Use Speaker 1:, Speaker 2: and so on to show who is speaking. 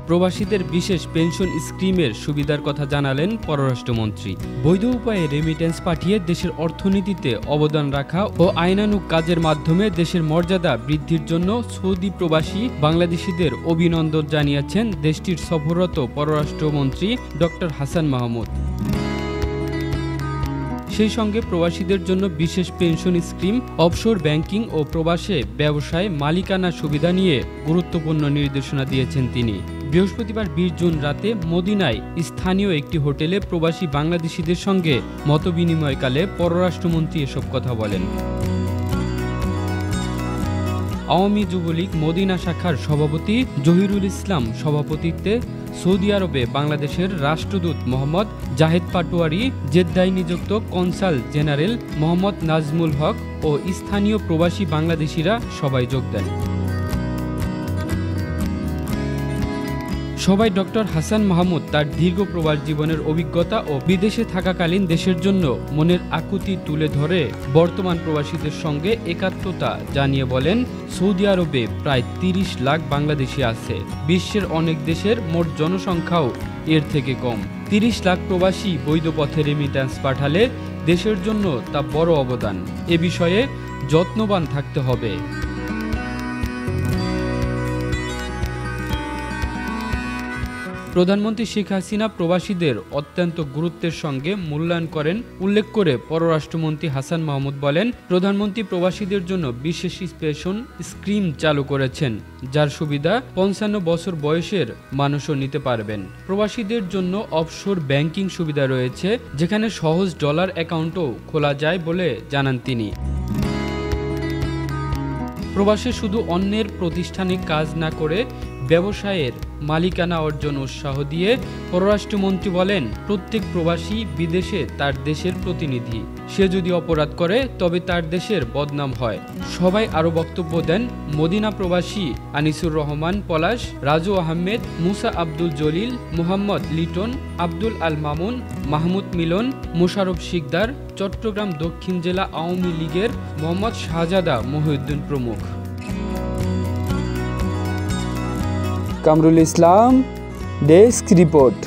Speaker 1: প্রবাসীদের বিশেষ পেনশন স্কিমের সুবিধার কথা জানালেন পররাষ্ট্রমন্ত্রী। বৈধ উপায়ে রেমিটেন্স পাঠিয়ে দেশের অর্থনীতিতে অবদান রাখা ও আইনানুগ কাজের মাধ্যমে দেশের মর্যাদা বৃদ্ধির জন্য সৌদি প্রবাসী বাংলাদেশিদের অভিনন্দন জানিয়েছেন দেশটির সফররত পররাষ্ট্রমন্ত্রী ডক্টর হাসান মাহমুদ। সেই সঙ্গে প্রবাসীদের জন্য বিশেষ পেনশন স্কিম, অফশোর ব্যাংকিং ও প্রবাসে ব্যবসায় মালিকানা সুবিধা নিয়ে গুরুত্বপূর্ণ নির্দেশনা দিয়েছেন তিনি। বৃহস্পতিবার 20 জুন রাতে মদিনায় স্থানীয় একটি হোটেলে প্রবাসী বাংলাদেশিদের সঙ্গে মতবিনিময়কালে পররাষ্ট্রমন্ত্রী এসব কথা বলেন। আওয়ামী যুবলীগ মদিনা শাখার সভাপতি জহিরুল ইসলাম সভাপতিত্বে সৌদি আরবে বাংলাদেশের রাষ্ট্রদূত মোহাম্মদ জাহেদ পাটোয়ারি, জেদ্দায় নিযুক্ত কনসাল জেনারেল মোহাম্মদ নাজমুল হক ও স্থানীয় প্রবাসী বাংলাদেশিরা সবাই যোগ দেন। সবাই ডক্টর হাসান মাহমুদ তার দীর্ঘ প্রবাস জীবনের অভিজ্ঞতা ও বিদেশে থাকাকালীন দেশের জন্য মনের আকুতি তুলে ধরে বর্তমান প্রবাসীদের সঙ্গে একাত্মতা জানিয়ে বলেন, সৌদি আরবে প্রায় 30 লাখ বাংলাদেশি আছে। বিশ্বের অনেক দেশের মোট জনসংখ্যাও এর থেকে কম। 30 লাখ প্রবাসী বৈধ পথে রেমিট্যান্স পাঠালে দেশের জন্য তা বড় অবদান। এ বিষয়ে যত্নবান থাকতে হবে। প্রধানমন্ত্রী শেখ হাসিনা প্রবাসীদের অত্যন্ত গুরুত্বের সঙ্গে মূল্যায়ন করেন উল্লেখ করে পররাষ্ট্রমন্ত্রী হাসান মাহমুদ বলেন, প্রধানমন্ত্রী প্রবাসীদের জন্য বিশেষ পেনশন স্কিম চালু করেছেন, যার সুবিধা 55 বছর বয়সের মানুষও নিতে পারবেন। প্রবাসীদের জন্য অফশোর ব্যাংকিং সুবিধা রয়েছে, যেখানে সহজ ডলার অ্যাকাউন্টও খোলা যায় বলে জানান তিনি। প্রবাসে শুধু অন্যের প্রতিষ্ঠানে কাজ না করে ব্যবসায়ের মালিকানা অর্জন উৎসাহ দিয়ে পররাষ্ট্রমন্ত্রী বলেন, প্রত্যেক প্রবাসী বিদেশে তার দেশের প্রতিনিধি। সে যদি অপরাধ করে তবে তার দেশের বদনাম হয়। সবাই আরও বক্তব্য দেন মদিনা প্রবাসী আনিসুর রহমান পলাশ, রাজু আহমেদ, মুসা আব্দুল জলিল, মুহাম্মদ লিটন, আব্দুল আল মামুন, মাহমুদ মিলন, মোশাররফ শিকদার, চট্টগ্রাম দক্ষিণ জেলা আওয়ামী লীগের মোহাম্মদ শাহজাদা মহিউদ্দিন প্রমুখ।
Speaker 2: Kamrul Islam, desk report.